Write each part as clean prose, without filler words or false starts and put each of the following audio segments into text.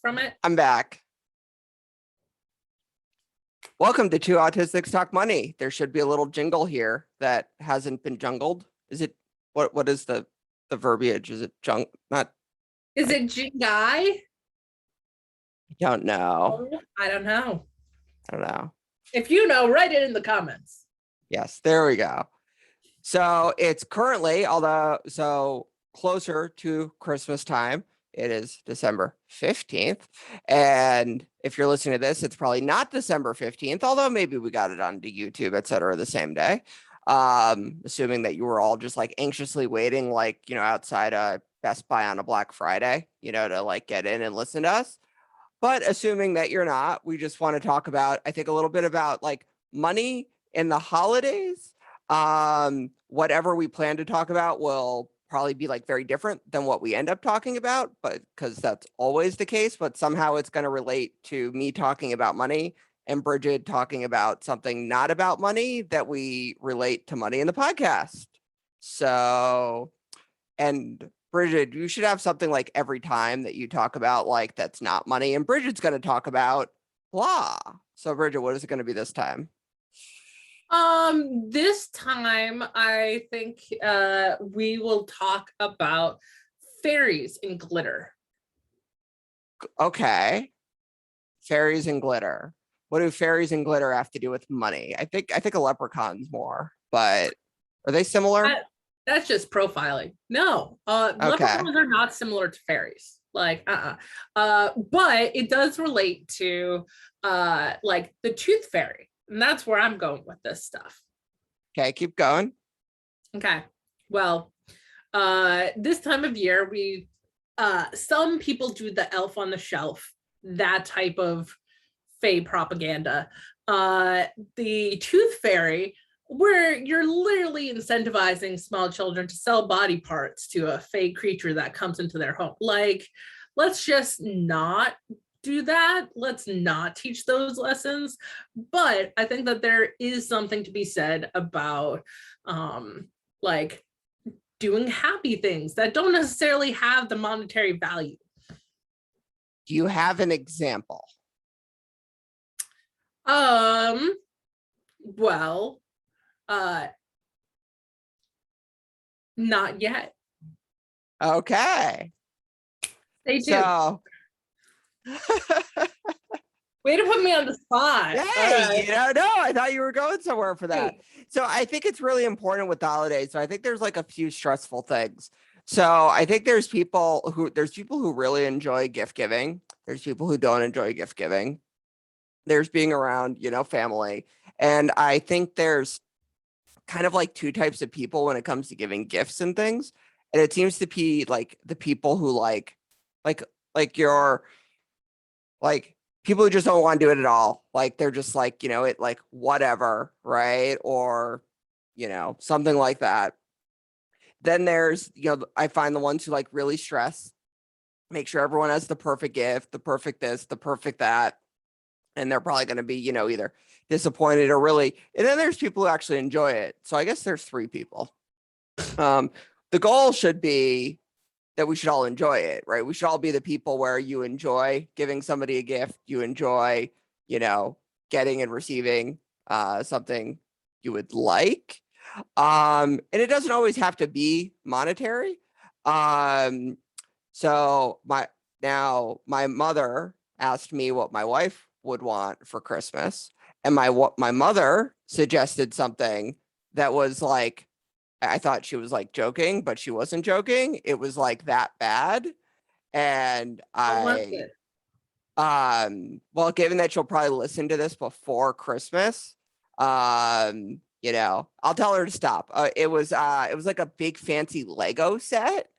from it? I'm back. Welcome to Two Autistic Talk Money. There should be a little jingle here that hasn't been jungled. Is it what is the verbiage? Is it junk? Not. Is it Jingai? I don't know. I don't know. I don't know. If you know, write it in the comments. Yes, there we go. So it's currently, so closer to Christmas time. It is December 15th. And if you're listening to this, it's probably not December 15th, although maybe we got it onto YouTube, et cetera, the same day. Assuming that you were all just like anxiously waiting, like, outside Best Buy on a Black Friday, to like get in and listen to us. But assuming that you're not, we just want to talk about, I think, a little bit about like money in the holidays. Whatever we plan to talk about will probably be like very different than what we end up talking about, but because that's always the case, but somehow it's going to relate to me talking about money and Brigid talking about something not about money that we relate to money in the podcast. So, and Brigid, you should have something like every time that you talk about like that's not money, and Brigid's going to talk about blah. So Brigid, what is it going to be this time? This time I think we will talk about fairies and glitter. Okay. Fairies and glitter. What do fairies and glitter have to do with money? I think a leprechaun's more, but are they similar? That's just profiling. No, leprechauns are not similar to fairies. Like, but it does relate to like the tooth fairy. And that's where I'm going with this stuff. Okay, keep going. Okay. Well, this time of year, we some people do the elf on the shelf, that type of fae propaganda. The tooth fairy, where you're literally incentivizing small children to sell body parts to a fae creature that comes into their home. Like, let's just not do that. Let's not teach those lessons. But I think that there is something to be said about like doing happy things that don't necessarily have the monetary value. Do you have an example? Well, not yet. Okay. Stay tuned. So way to put me on the spot. Hey, no, I thought you were going somewhere for that. So I think it's really important with the holidays. So I think there's like a few stressful things. So I think there's people who really enjoy gift giving. There's people who don't enjoy gift giving. There's being around, family. And I think there's kind of like two types of people when it comes to giving gifts and things. And it seems to be like the people who like your like people who just don't want to do it at all. Like they're just like, it like whatever, right? Or, something like that. Then there's, I find the ones who like really stress, make sure everyone has the perfect gift, the perfect this, the perfect that. And they're probably going to be, either disappointed or really. And then there's people who actually enjoy it. So I guess there's three people. The goal should be that we should all enjoy it, right? We should all be the people where you enjoy giving somebody a gift, you enjoy, getting and receiving something you would like. And it doesn't always have to be monetary. So my mother asked me what my wife would want for Christmas, and my mother suggested something that was like, I thought she was like joking, but she wasn't joking. It was like that bad. And well, given that she'll probably listen to this before Christmas, I'll tell her to stop. It was like a big fancy Lego set,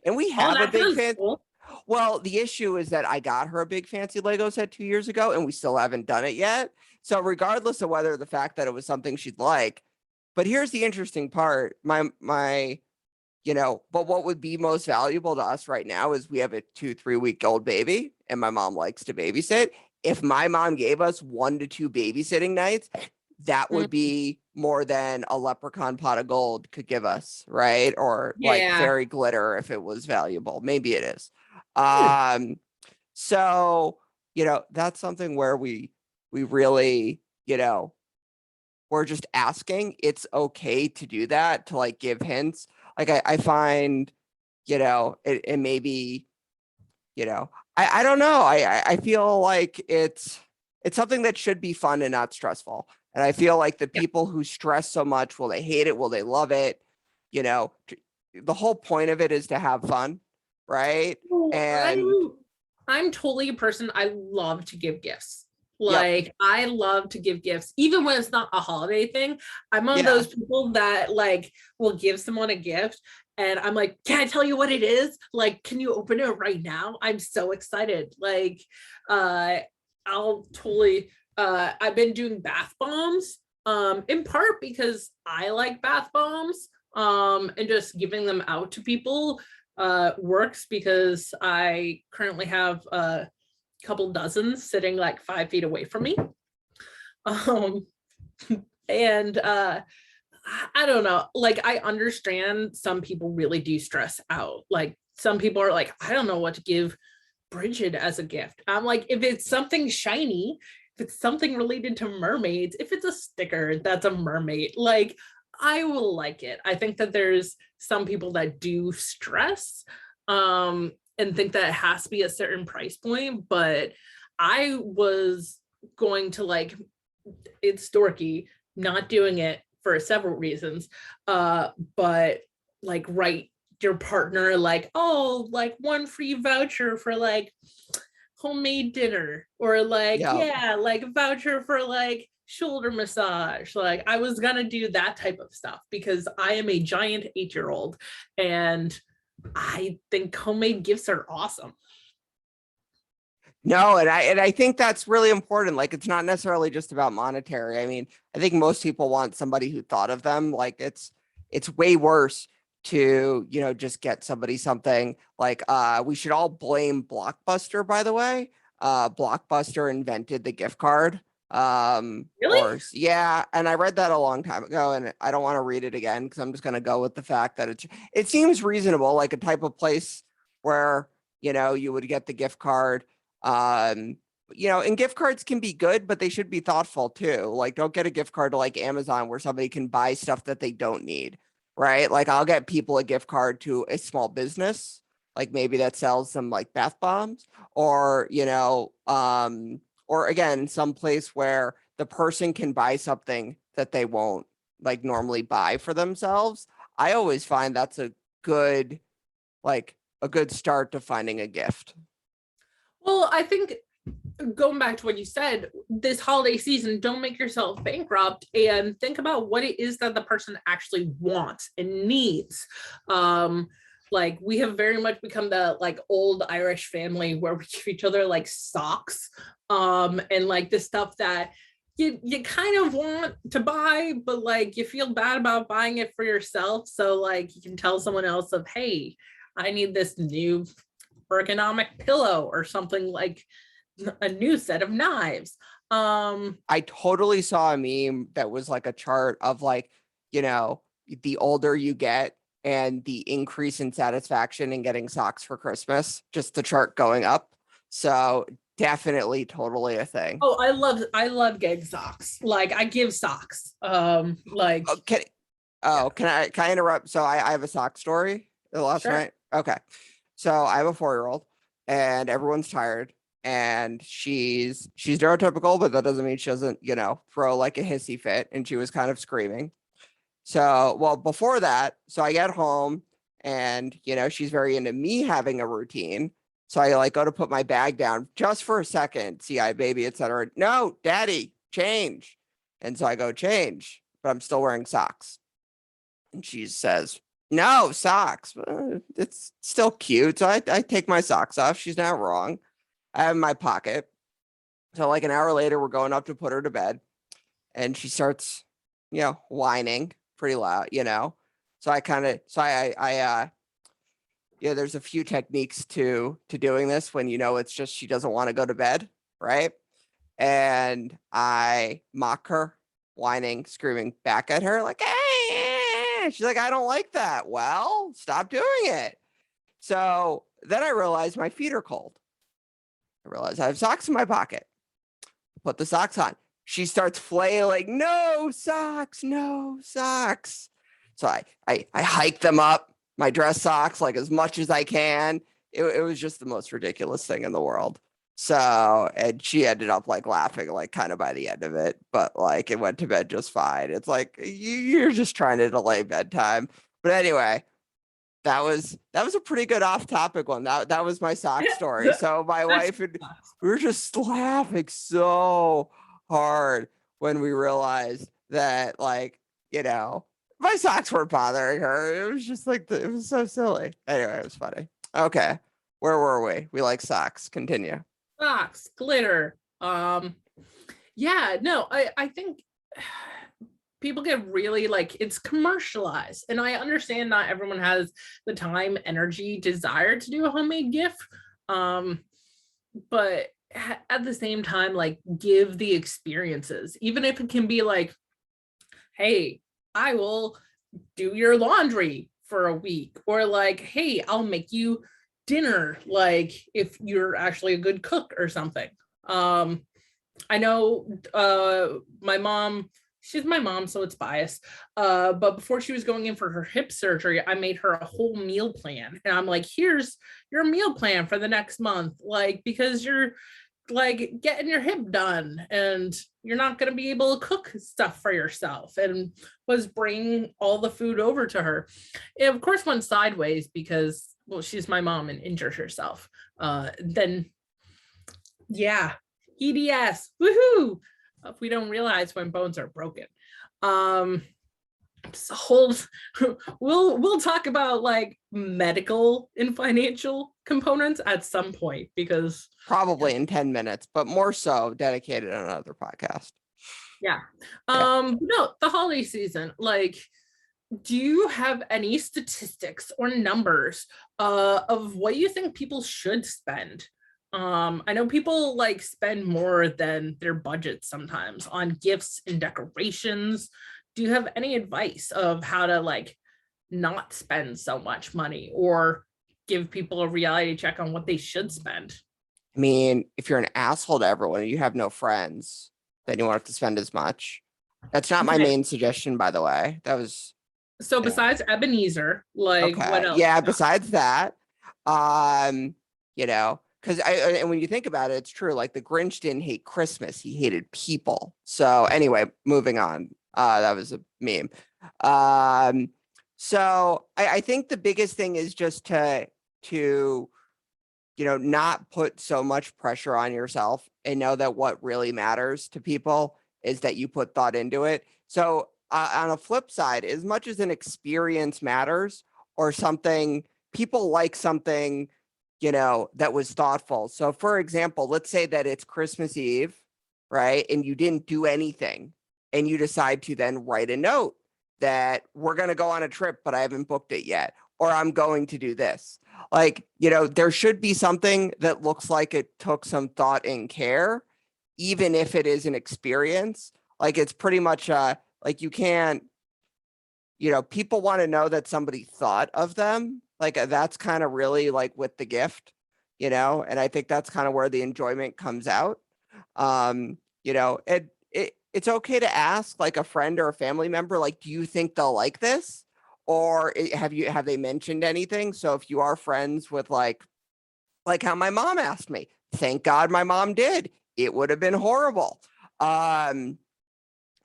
and we have a big fancy. Cool. Well, the issue is that I got her a big fancy Lego set 2 years ago, and we still haven't done it yet. So regardless of whether the fact that it was something she'd like, but here's the interesting part, but what would be most valuable to us right now is we have a 2-3 week old baby, and my mom likes to babysit. If my mom gave us 1 to 2 babysitting nights, that would be more than a leprechaun pot of gold could give us, right? Or like fairy glitter if it was valuable. Maybe it is. So, that's something where we really, we're just asking. It's okay to do that, to like give hints. Like I find, it may be, I don't know. I feel like it's something that should be fun and not stressful. And I feel like the Yeah. people who stress so much, will they hate it? Will they love it? The whole point of it is to have fun, right? Oh, And I'm totally a person. I love to give gifts. yep, Like I love to give gifts, even when it's not a holiday thing. I'm one of yeah. those people that like will give someone a gift and I'm like, can I tell you what it is? Like, can you open it right now? I'm so excited. Like, uh, I'll totally I've been doing bath bombs, in part because I like bath bombs, and just giving them out to people works because I currently have a couple dozens sitting like 5 feet away from me. Um, and I don't know, like I understand some people really do stress out. Like some people are like, I don't know what to give Brigid as a gift. I'm like, if it's something shiny, if it's something related to mermaids, if it's a sticker that's a mermaid, like I will like it. I think that there's some people that do stress and think that it has to be a certain price point, but I was going to like, it's dorky, not doing it for several reasons. But like write your partner like, oh, like one free voucher for like homemade dinner, or like, Yep. yeah, like a voucher for like shoulder massage. Like I was gonna do that type of stuff because I am a giant 8-year-old and I think homemade gifts are awesome. No, and I think that's really important. Like it's not necessarily just about monetary. I mean, I think most people want somebody who thought of them. Like it's way worse to, just get somebody something like we should all blame Blockbuster, by the way. Blockbuster invented the gift card. Really? Yeah, and I read that a long time ago, and I don't want to read it again because I'm just gonna go with the fact that it seems reasonable, like a type of place where, you would get the gift card. um and gift cards can be good, but they should be thoughtful too. Like don't get a gift card to like Amazon where somebody can buy stuff that they don't need, right? Like I'll get people a gift card to a small business, like maybe that sells some like bath bombs, or or again, some place where the person can buy something that they won't like normally buy for themselves. I always find that's good like a good start to finding a gift. Well, I think going back to what you said, this holiday season, don't make yourself bankrupt and think about what it is that the person actually wants and needs. Like we have very much become the like old Irish family where we give each other like socks, and like the stuff that you kind of want to buy, but like you feel bad about buying it for yourself. So like you can tell someone else of, hey, I need this new ergonomic pillow or something, like a new set of knives. I totally saw a meme that was like a chart of like, the older you get and the increase in satisfaction in getting socks for Christmas, just the chart going up. So definitely totally a thing. Oh, I love gig socks. Like I give socks. Like Okay. yeah, Oh, can I interrupt? So I have a sock story last sure. night. Okay. So I have a 4-year-old and everyone's tired and she's neurotypical, but that doesn't mean she doesn't, throw like a hissy fit, and she was kind of screaming. So, well, before that, so I get home and, she's very into me having a routine. So I like go to put my bag down just for a second, see, I baby, etc. No, daddy, change. And so I go change, but I'm still wearing socks. And she says, no, socks. It's still cute. So I take my socks off. She's not wrong. I have in my pocket. So like an hour later, we're going up to put her to bed. And she starts, whining pretty loud. So I kind of, so there's a few techniques to doing this when, it's just, she doesn't want to go to bed. Right. And I mock her, whining, screaming back at her like, hey, she's like, I don't like that. Well, stop doing it. So then I realized my feet are cold. I realize I have socks in my pocket. Put the socks on. She starts flailing, no socks, no socks. So I hike them up, my dress socks, like as much as I can. It was just the most ridiculous thing in the world. So, and she ended up like laughing, like kind of by the end of it, but like it went to bed just fine. It's like, you're just trying to delay bedtime. But anyway, that was a pretty good off topic one. That was my sock story. So my wife and we were just laughing so hard when we realized that, like, my socks weren't bothering her. It was just like it was so silly. Anyway, it was funny. Okay, where were we? We like socks. Continue. Socks, glitter. Yeah, no, I think people get really like, it's commercialized, and I understand not everyone has the time, energy, desire to do a homemade gift, but at the same time, like, give the experiences, even if it can be like, hey, I will do your laundry for a week, or like, hey, I'll make you dinner, like if you're actually a good cook or something. I know my mom, she's my mom, so it's biased. But before she was going in for her hip surgery, I made her a whole meal plan. And I'm like, here's your meal plan for the next month. Like, because you're like getting your hip done and you're not going to be able to cook stuff for yourself, and was bringing all the food over to her. It of course went sideways because, well, she's my mom and injured herself. Then yeah, EDS, woohoo! We don't realize when bones are broken. So we'll talk about like medical and financial components at some point, because Probably in 10 minutes, but more so dedicated on another podcast. yeah. No, the holiday season, like, do you have any statistics or numbers of what you think people should spend? I know people like spend more than their budget sometimes on gifts and decorations. Do you have any advice of how to like not spend so much money, or give people a reality check on what they should spend? I mean, if you're an asshole to everyone and you have no friends, then you won't have to spend as much. That's not my Okay. main suggestion, by the way. That was So besides Ebenezer, like, what okay. else? Yeah, besides that, because and when you think about it, it's true. Like the Grinch didn't hate Christmas, he hated people. So anyway, moving on. That was a meme. So I think the biggest thing is just to not put so much pressure on yourself, and know that what really matters to people is that you put thought into it. So on a flip side, as much as an experience matters, or something, people like something, that was thoughtful. So for example, let's say that it's Christmas Eve, right? And you didn't do anything, and you decide to then write a note that we're going to go on a trip, but I haven't booked it yet, or I'm going to do this. Like, there should be something that looks like it took some thought and care, even if it is an experience. Like it's pretty much like you can't, people want to know that somebody thought of them. Like that's kind of really like with the gift, and I think that's kind of where the enjoyment comes out. It's okay to ask like a friend or a family member, like, do you think they'll like this? Or have they mentioned anything? So if you are friends with like how my mom asked me, thank God my mom did. It would have been horrible.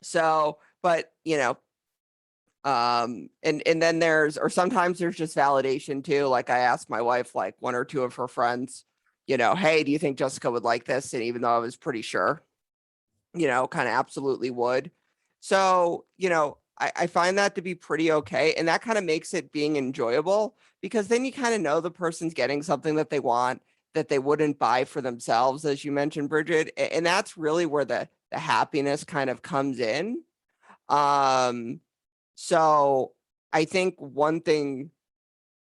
So, but and then sometimes there's just validation too. Like I asked my wife, like one or two of her friends, hey, do you think Jessica would like this? And even though I was pretty sure, kind of absolutely would. So, I find that to be pretty okay. And that kind of makes it being enjoyable, because then you kind of know the person's getting something that they want, that they wouldn't buy for themselves, as you mentioned, Brigid. And that's really where the happiness kind of comes in. So I think one thing,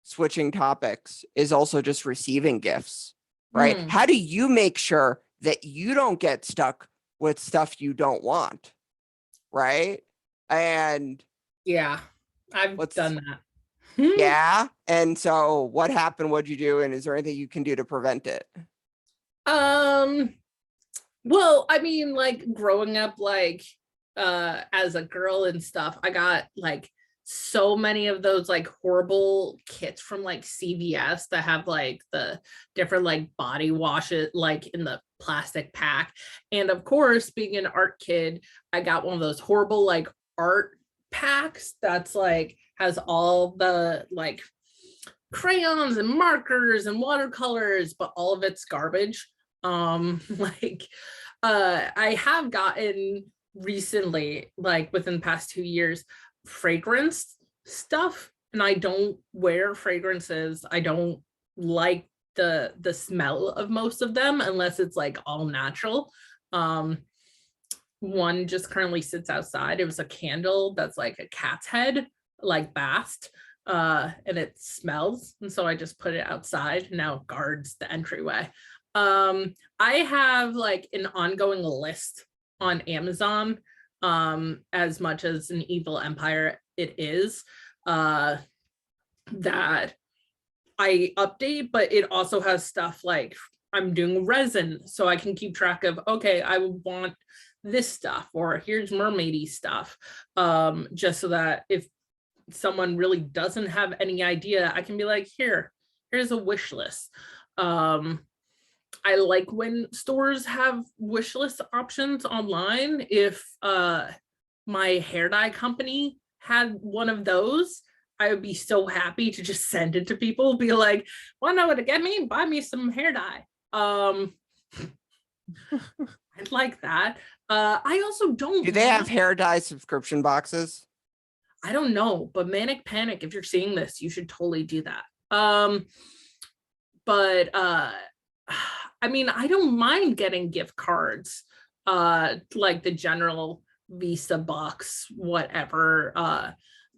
switching topics, is also just receiving gifts, right? How do you make sure that you don't get stuck with stuff you don't want, right? And Yeah, I've done that. yeah. And so what happened? What'd you do? And is there anything you can do to prevent it? Well, I mean, like growing up, like as a girl and stuff, I got like so many of those like horrible kits from like CVS that have like the different like body washes like in the plastic pack. And of course, being an art kid, I got one of those horrible like art packs that's like has all the like crayons and markers and watercolors, but all of it's garbage. Like I have gotten recently, like within the past 2 years, fragrance stuff, and I don't wear fragrances. I don't like the smell of most of them unless it's like all natural. Um, one just currently sits outside. It was a candle that's like a cat's head, like bast, and it smells. And so I just put it outside. Now it guards the entryway. I have like an ongoing list on Amazon, as much as an evil empire it is, that I update, but it also has stuff like I'm doing resin, so I can keep track of, okay, I want this stuff, or here's mermaidy stuff, just so that if someone really doesn't have any idea, I can be like, here's a wish list. I like when stores have wish list options online. If my hair dye company had one of those, I would be so happy to just send it to people, be like, want to know what to get me? Buy me some hair dye. I'd like that. I also don't. Do they have hair dye subscription boxes? I don't know, but Manic Panic, if you're seeing this, you should totally do that. But I mean, I don't mind getting gift cards, like the general Visa box, whatever,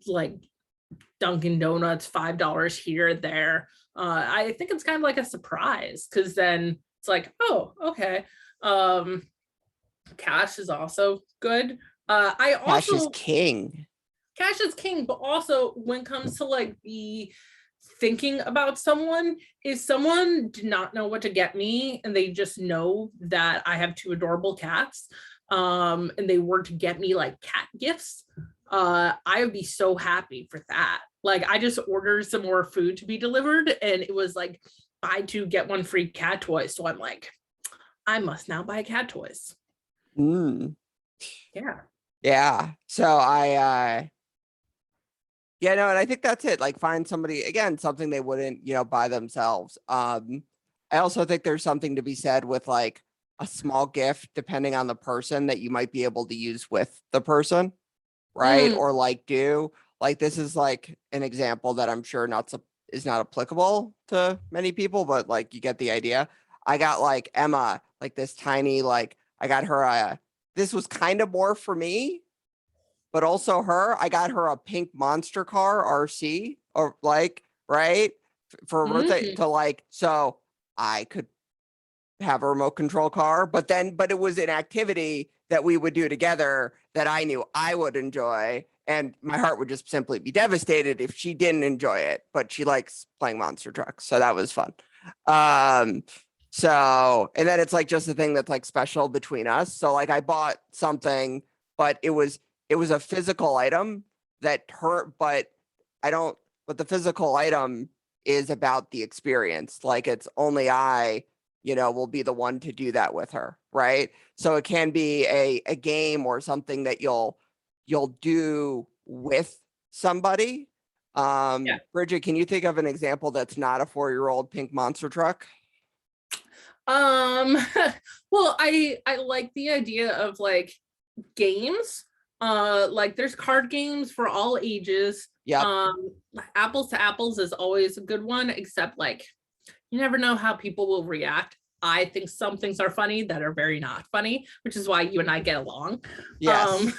like Dunkin' Donuts, $5 here, there. I think it's kind of like a surprise, because then it's like, oh, okay. Cash is also good. I also Cash is king. Cash is king, but also when it comes to like the thinking about someone, if someone did not know what to get me and they just know that I have two adorable cats, and they were to get me like cat gifts, I would be so happy for that. Like I just ordered some more food to be delivered, and it was like buy two get one free cat toy. So I'm like, I must now buy cat toys. Yeah. Yeah. So yeah, no, and I think that's it. Like find somebody, again, something they wouldn't, buy themselves. I also think there's something to be said with like a small gift, depending on the person, that you might be able to use with the person, right? Or like this is like an example that I'm sure is not applicable to many people, but like you get the idea. I got like Emma, like this tiny, like I got her this was kind of more for me, but also I got her a pink monster car RC, or like, right, for her birthday, to like, so I could have a remote control car, but it was an activity that we would do together that I knew I would enjoy, and my heart would just simply be devastated if she didn't enjoy it, but she likes playing monster trucks, so that was fun. So, and then it's like just a thing that's like special between us. So like I bought something, but it was a physical item that hurt, but the physical item is about the experience. Like it's only I, will be the one to do that with her. Right. So it can be a game or something that you'll do with somebody. Yeah. Brigid, can you think of an example that's not a 4-year-old pink monster truck? Well, I like the idea of like games. Like there's card games for all ages. Yeah. Apples to Apples is always a good one, except like you never know how people will react. I think some things are funny that are very not funny, which is why you and I get along. Yes.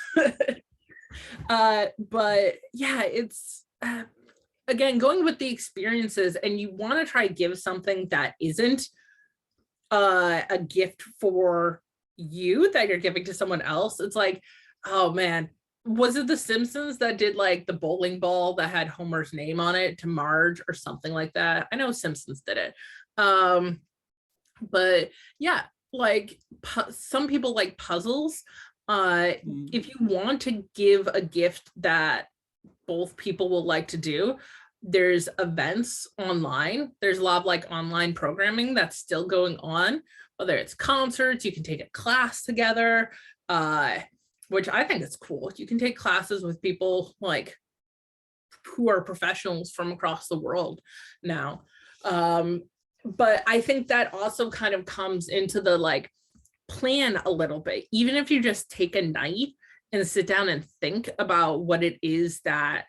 But yeah, it's again going with the experiences, and you want to try give something that isn't a gift for you that you're giving to someone else. It's like, oh man, was it The Simpsons that did like the bowling ball that had Homer's name on it to Marge or something like that? I know Simpsons did it. But yeah, like some people like puzzles. If you want to give a gift that both people will like to do, there's events online. There's a lot of like online programming that's still going on, whether it's concerts, you can take a class together, uh, which I think is cool. You can take classes with people like who are professionals from across the world now. But I think that also kind of comes into the like plan a little bit, even if you just take a night and sit down and think about what it is that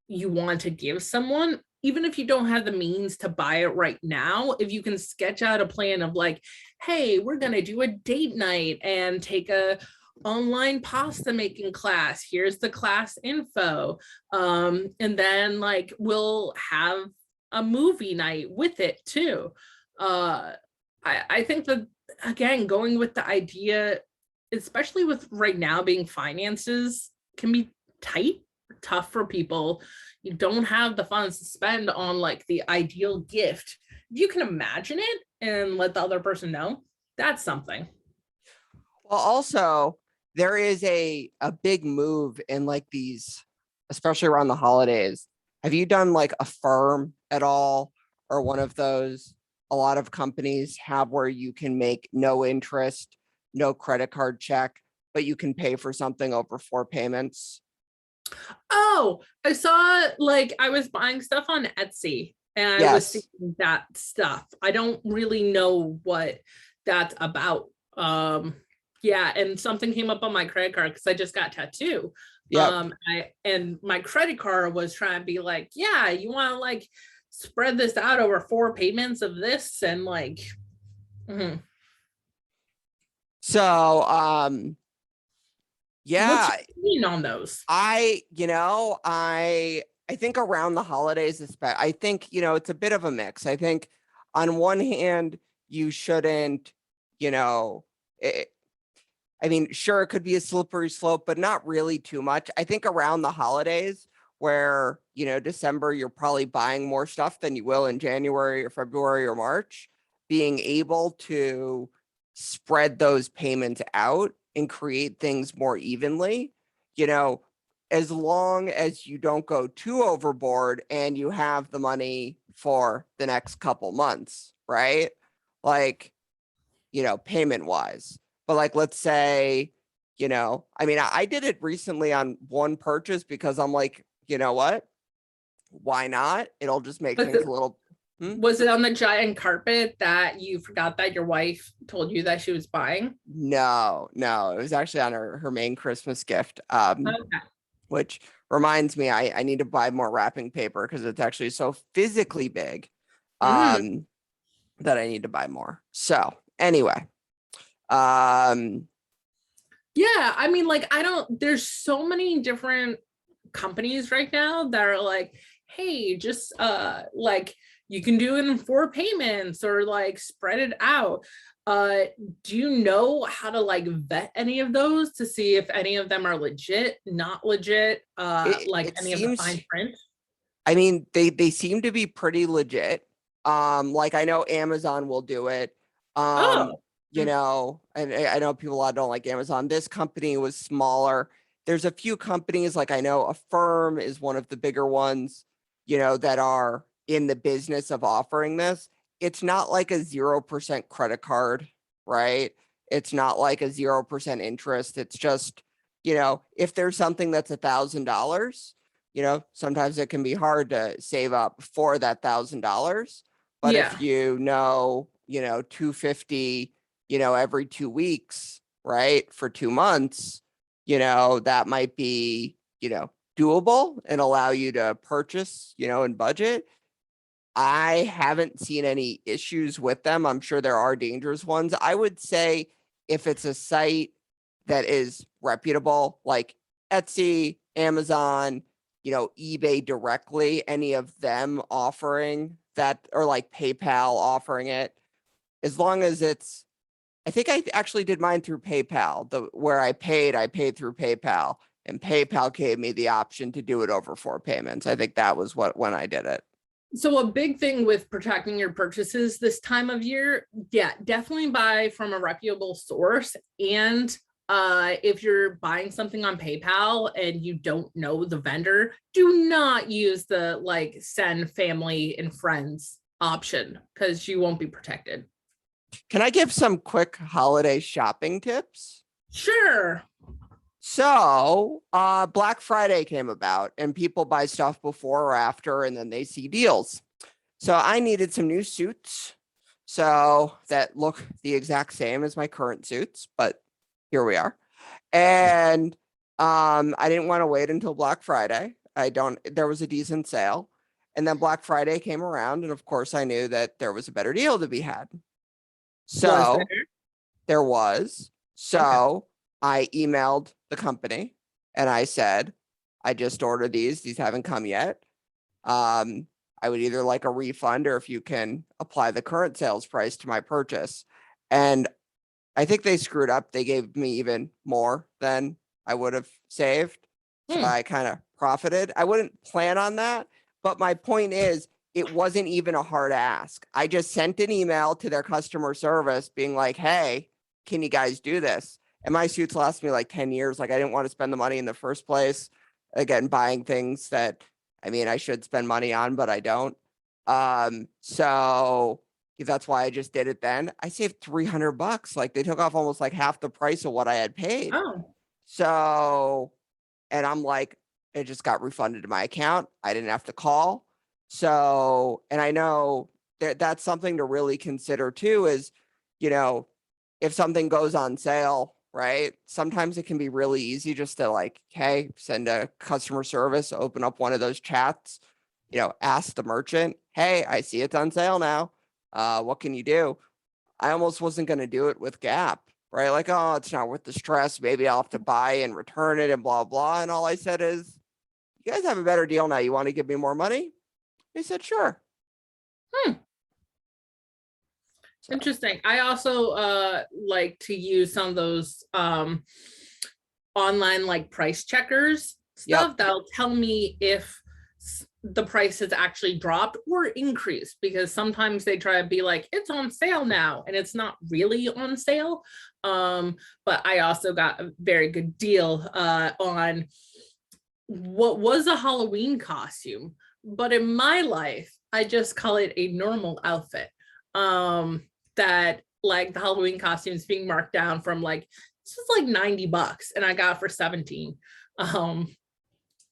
you want to give someone, even if you don't have the means to buy it right now, if you can sketch out a plan of like, hey, we're going to do a date night and take a online pasta making class, here's the class info, and then like we'll have a movie night with it too. I think that, again, going with the idea, especially with right now being finances can be tight, tough for people, you don't have the funds to spend on like the ideal gift. If you can imagine it and let the other person know, that's something. Well, also there is a big move in like these, especially around the holidays. Have you done like a firm at all, or one of those a lot of companies have where you can make no interest, no credit card check, but you can pay for something over 4 payments? Oh, I saw, like, I was buying stuff on Etsy and I was Yes. seeing that stuff. I don't really know what that's about. Yeah, and something came up on my credit card because I just got a tattoo. Yep. And my credit card was trying to be like, yeah, you want to like spread this out over 4 payments of this and like, mhm. So, What's yeah, your opinion on those? I think around the holidays, I think, it's a bit of a mix. I think on one hand, you shouldn't, you know, it, I mean, sure, it could be a slippery slope, but not really too much. I think around the holidays, where, December, you're probably buying more stuff than you will in January or February or March, being able to spread those payments out and create things more evenly, you know, as long as you don't go too overboard and you have the money for the next couple months, right? Like, payment wise. But like, let's say, I mean, I did it recently on one purchase because I'm like, you know what? Why not? It'll just make Was things it, a little. Hmm? was it on the giant carpet that you forgot that your wife told you that she was buying? No, no, it was actually on her main Christmas gift. Okay. Which reminds me, I need to buy more wrapping paper because it's actually so physically big, Mm. um, that I need to buy more. So anyway, um, Yeah, I mean, like, I don't, there's so many different companies right now that are like, hey, just like you can do it in 4 payments or like spread it out. Uh, do you know how to like vet any of those to see if any of them are legit, not legit, like it any of the seems. fine print? I mean, they seem to be pretty legit. Like I know Amazon will do it. Um, Oh. Mm. and I know people a lot don't like Amazon. This company was smaller. There's a few companies, like I know Affirm is one of the bigger ones, that are in the business of offering this. It's not like a 0% credit card, right? It's not like a 0% interest. It's just, if there's something that's $1,000, sometimes it can be hard to save up for that $1,000. But Yeah. if 250, every 2 weeks, right, for 2 months, that might be, doable and allow you to purchase, and budget. I haven't seen any issues with them. I'm sure there are dangerous ones. I would say if it's a site that is reputable, like Etsy, Amazon, eBay directly, any of them offering that, or like PayPal offering it, as long as it's, I think I actually did mine through PayPal, where I paid through PayPal, and PayPal gave me the option to do it over 4 payments. I think that was when I did it. So a big thing with protecting your purchases this time of year, yeah, definitely buy from a reputable source. And if you're buying something on PayPal and you don't know the vendor, do not use the like send family and friends option because you won't be protected. Can I give some quick holiday shopping tips? Sure. So, Black Friday came about and people buy stuff before or after, and then they see deals. So I needed some new suits. So that look the exact same as my current suits, but here we are. And I didn't want to wait until Black Friday. There was a decent sale. And then Black Friday came around, and of course I knew that there was a better deal to be had. Was there? So there was. Okay. So I emailed the company and I said, I just ordered these. These haven't come yet. I would either like a refund or if you can apply the current sales price to my purchase. And I think they screwed up. They gave me even more than I would have saved. So Hmm. I kind of profited. I wouldn't plan on that. But my point is, it wasn't even a hard ask. I just sent an email to their customer service being like, hey, can you guys do this? And my suits last me like 10 years. Like I didn't want to spend the money in the first place. Again, buying things that I should spend money on, but I don't. So that's why I just did it then. I saved $300. Like they took off almost like half the price of what I had paid. Oh. So, and I'm like, it just got refunded to my account. I didn't have to call. So, and I know that that's something to really consider too is, you know, if something goes on sale, right? Sometimes it can be really easy just to like, hey, send a customer service, open up one of those chats, ask the merchant, hey, I see it's on sale now. What can you do? I almost wasn't going to do it with Gap, right? Like, oh, it's not worth the stress. Maybe I'll have to buy and return it and blah, blah. And all I said is, you guys have a better deal now. You want to give me more money? They said, sure. Hmm. So, Interesting. I also like to use some of those online like price checkers yep. stuff that'll tell me if the price has actually dropped or increased, because sometimes they try to be like it's on sale now and it's not really on sale. But I also got a very good deal on what was a Halloween costume, but in my life I just call it a normal outfit. That like the Halloween costumes being marked down from like this is like $90 and I got it for 17.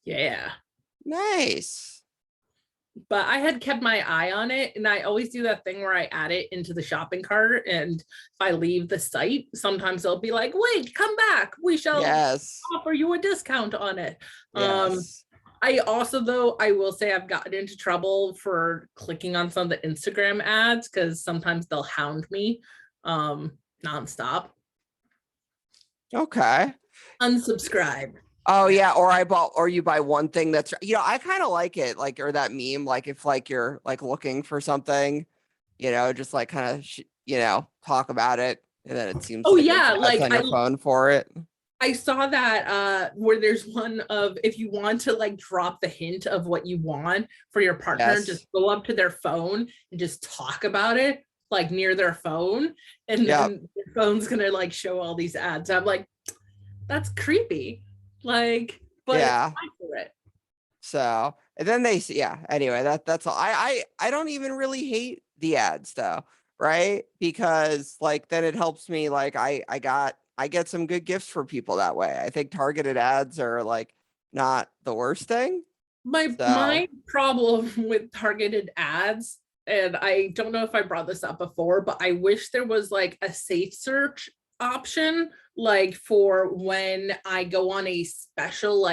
Yeah. Nice. But I had kept my eye on it, and I always do that thing where I add it into the shopping cart, and if I leave the site, sometimes they'll be like, wait, come back, we shall Yes. offer you a discount on it. Yes. I also, though, I will say I've gotten into trouble for clicking on some of the Instagram ads because sometimes they'll hound me nonstop. Okay. Unsubscribe. Oh yeah, or you buy one thing that's I kind of like it, like or that meme, like if like you're like looking for something, just like kind of talk about it, and then it seems Oh like there's yeah, ads like on your phone for it. I saw that where there's one of if you want to like drop the hint of what you want for your partner, Yes. just go up to their phone and just talk about it like near their phone, and Yep. then their phone's gonna like show all these ads. I'm like, that's creepy. Like, but Yeah. I for it. So and then anyway, that's all. I don't even really hate the ads though, right? Because like then it helps me like I get some good gifts for people that way. I think targeted ads are like not the worst thing. So My problem with targeted ads, and I don't know if I brought this up before, but I wish there was like a safe search option, like for when I go on a special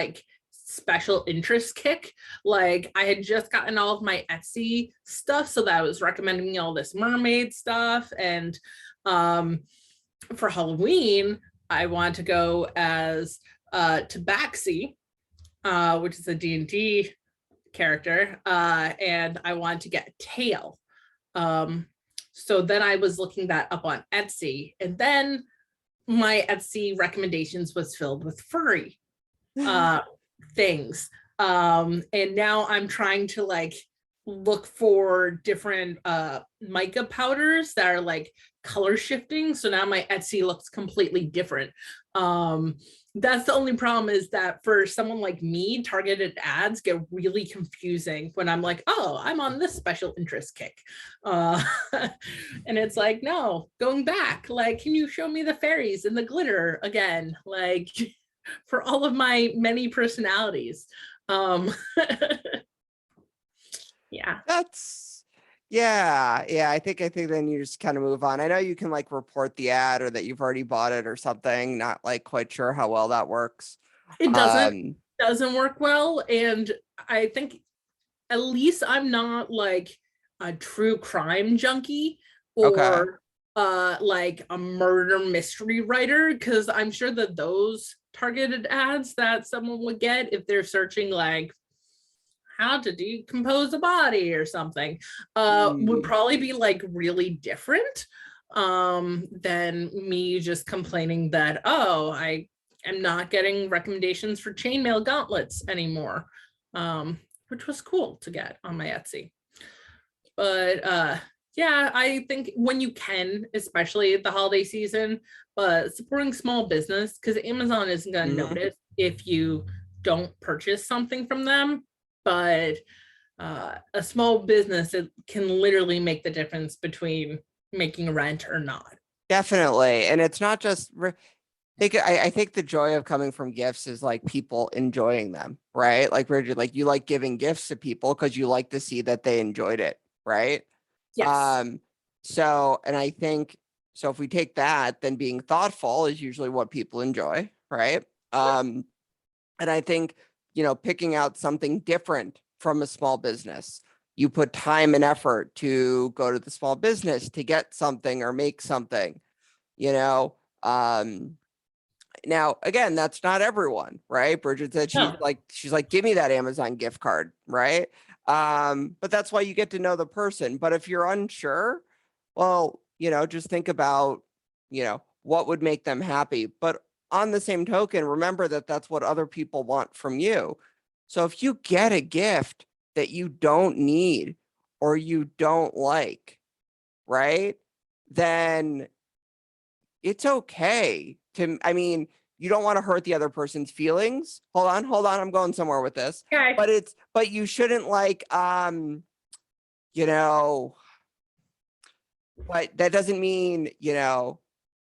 interest kick. Like I had just gotten all of my Etsy stuff, so that was recommending me all this mermaid stuff. And for Halloween, I want to go as Tabaxi, which is a D&D character, and I wanted to get a tail. So then I was looking that up on Etsy, and then my Etsy recommendations was filled with furry things. And now I'm trying to like look for different mica powders that are like color shifting. So now my Etsy looks completely different. That's the only problem, is that for someone like me, targeted ads get really confusing when I'm like, oh, I'm on this special interest kick. And it's like, no, going back, like, can you show me the fairies and the glitter again? Like, for all of my many personalities. Yeah. That's yeah. I think then you just kind of move on. I know you can like report the ad or that you've already bought it or something. Not like quite sure how well that works. It Um, doesn't work well. And I think at least I'm not like a true crime junkie okay. or like a murder mystery writer, because I'm sure that those targeted ads that someone would get if they're searching like how to decompose a body or something would Hmm. probably be like really different than me just complaining that, oh, I am not getting recommendations for chainmail gauntlets anymore, which was cool to get on my Etsy. But yeah, I think when you can, especially the holiday season, but supporting small business, because Amazon isn't going to Hmm. notice if you don't purchase something from them, but a small business, it can literally make the difference between making rent or not. Definitely. And it's not just I think the joy of coming from gifts is like people enjoying them, right? Like Brigid, like you like giving gifts to people because you like to see that they enjoyed it, right? Yes. Um, so and I think so if we take that, then being thoughtful is usually what people enjoy, right? Um, and I think, picking out something different from a small business. You put time and effort to go to the small business to get something or make something, you know. Now, again, that's not everyone, right? Brigid said No. she's like, give me that Amazon gift card, right? But that's why you get to know the person. But if you're unsure, well, just think about, what would make them happy. But on the same token, remember that that's what other people want from you. So if you get a gift that you don't need or you don't like, right? Then it's okay to, I mean, you don't want to hurt the other person's feelings. Hold on, I'm going somewhere with this. Okay. But you shouldn't like, you know, but that doesn't mean,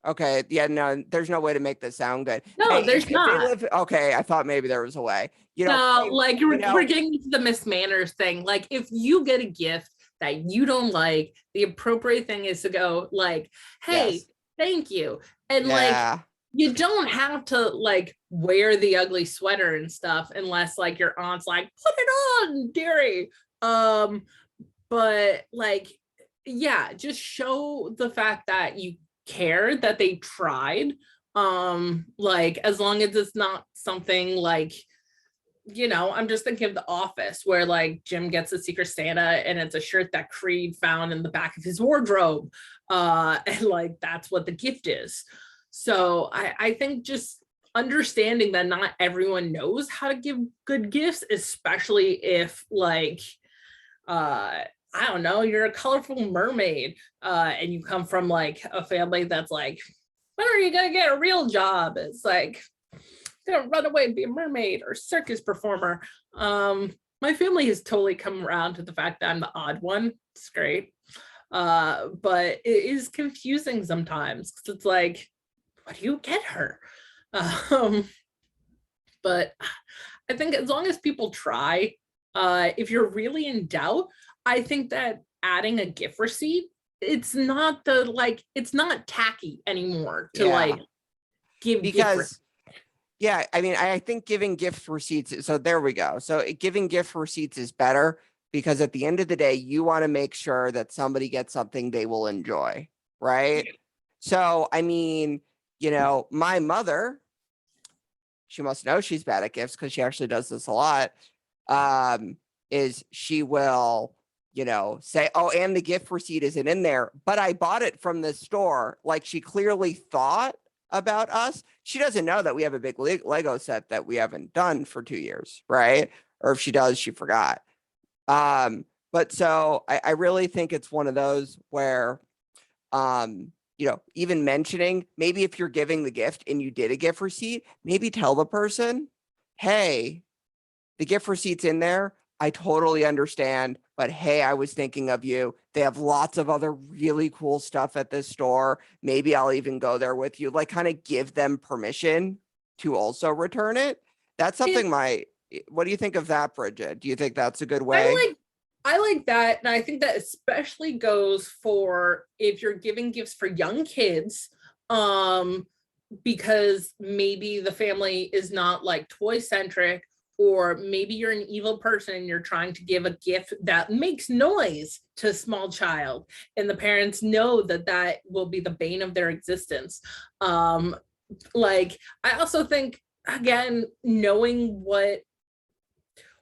okay, yeah, no, there's no way to make this sound good. Hey, No, there's if they not. live, okay, I thought maybe there was a way, No, hey, like we're getting into the Miss Manners thing. Like if you get a gift that you don't like, the appropriate thing is to go like, hey, yes, thank you. And like yeah, you don't have to like wear the ugly sweater and stuff unless like your aunt's like, put it on, dearie. But like, yeah, just show the fact that you care, that they tried. Like as long as it's not something like, I'm just thinking of The Office where like Jim gets a Secret Santa and it's a shirt that Creed found in the back of his wardrobe. And like that's what the gift is. So I think just understanding that not everyone knows how to give good gifts, especially if like I don't know, you're a colorful mermaid, and you come from like a family that's like, when are you gonna get a real job? It's like gonna run away and be a mermaid or circus performer. My family has totally come around to the fact that I'm the odd one. It's great. But it is confusing sometimes because it's like, what do you get her? Um, but I think as long as people try, if you're really in doubt, I think that adding a gift receipt, it's not tacky anymore to yeah, like give gift receipts. because yeah, I mean, I think giving gift receipts. So there we go. So giving gift receipts is better because at the end of the day, you want to make sure that somebody gets something they will enjoy, right? So, I mean, my mother, she must know she's bad at gifts because she actually does this a lot. Is she will, say, oh, and the gift receipt isn't in there, but I bought it from the store. Like she clearly thought about us. She doesn't know that we have a big Lego set that we haven't done for 2 years, right? Or if she does, she forgot. Um, But so I really think it's one of those where, even mentioning, maybe if you're giving the gift and you did a gift receipt, maybe tell the person, hey, the gift receipt's in there. I totally understand, but hey, I was thinking of you. They have lots of other really cool stuff at this store. Maybe I'll even go there with you. Like, kind of give them permission to also return it. That's something what do you think of that, Brigid? Do you think that's a good way? I like that. And I think that especially goes for if you're giving gifts for young kids, because maybe the family is not like toy centric, or maybe you're an evil person and you're trying to give a gift that makes noise to a small child, and the parents know that that will be the bane of their existence. Like, I also think, again, knowing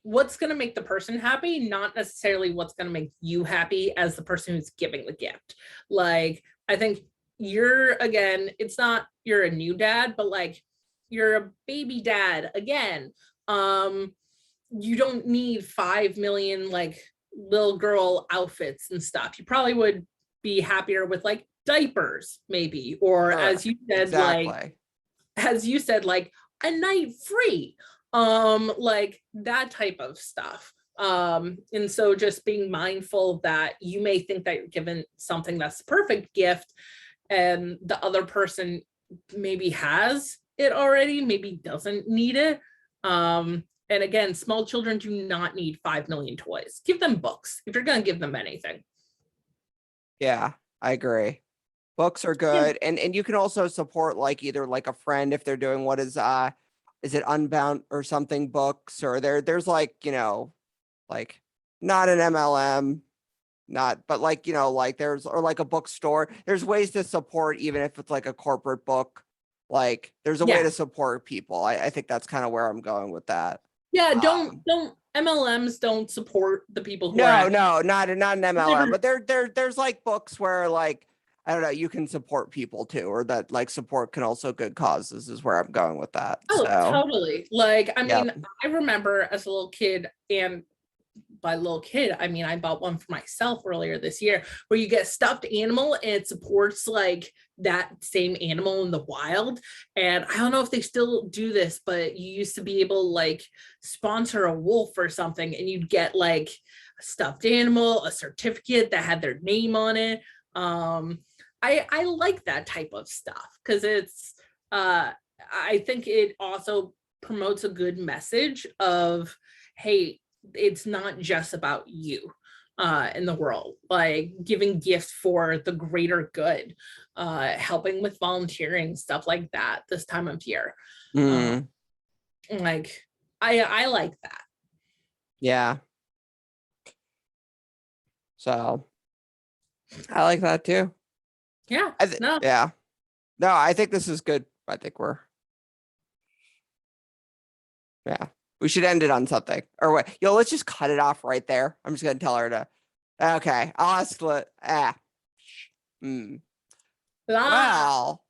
what's going to make the person happy, not necessarily what's going to make you happy as the person who's giving the gift. Like, I think it's not you're a new dad, but like you're a baby dad again. You don't need 5 million like little girl outfits and stuff. You probably would be happier with like diapers maybe, or as you said, exactly. like a night free, like that type of stuff. And so just being mindful that you may think that you're given something that's the perfect gift, and the other person maybe has it already, maybe doesn't need it. And again, small children do not need 5 million toys. Give them books if you're going to give them anything. Yeah, I agree. Books are good. And you can also support like either like a friend if they're doing what is it Unbound or something books, or there's like, like not an MLM, but like, like there's, or like a bookstore. There's ways to support even if it's like a corporate book. Like there's a way to support people. I think that's kind of where I'm going with that. Yeah, don't MLMs don't support the people who not an MLM, but there's like books where like, I don't know, you can support people too, or that like support can also good causes is where I'm going with that. Oh, So totally. Like, I mean, yep. I remember as a little kid, and by little kid, I mean, I bought one for myself earlier this year, where you get a stuffed animal and it supports like that same animal in the wild. And I don't know if they still do this, but you used to be able to like sponsor a wolf or something, and you'd get like a stuffed animal, a certificate that had their name on it. I like that type of stuff because it's I think it also promotes a good message of, hey, it's not just about you in the world, like giving gifts for the greater good, helping with volunteering, stuff like that this time of year. Like I like that. Yeah. So I like that too. Yeah. Yeah. No, I think this is good. I think we should end it on something. Or wait, let's just cut it off right there. I'm just gonna tell her to. Okay, I'll ask. Well,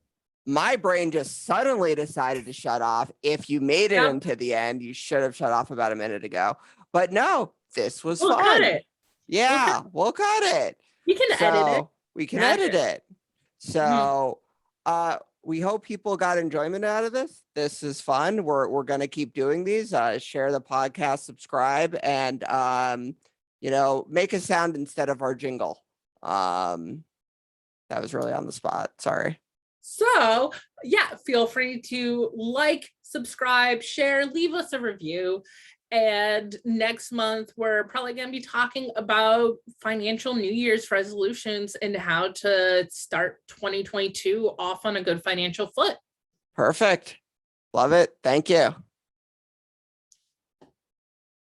my brain just suddenly decided to shut off. If you made it into the end, you should have shut off about a minute ago. But no, this was fun. Cut it. Yeah, we'll cut it. You can edit it. We can edit it. So, we hope people got enjoyment out of this. This is fun. We're going to keep doing these. Share the podcast, subscribe, and make a sound instead of our jingle. That was really on the spot. Sorry. So yeah, feel free to like, subscribe, share, leave us a review. And next month, we're probably going to be talking about financial New Year's resolutions and how to start 2022 off on a good financial foot. Perfect. Love it. Thank you.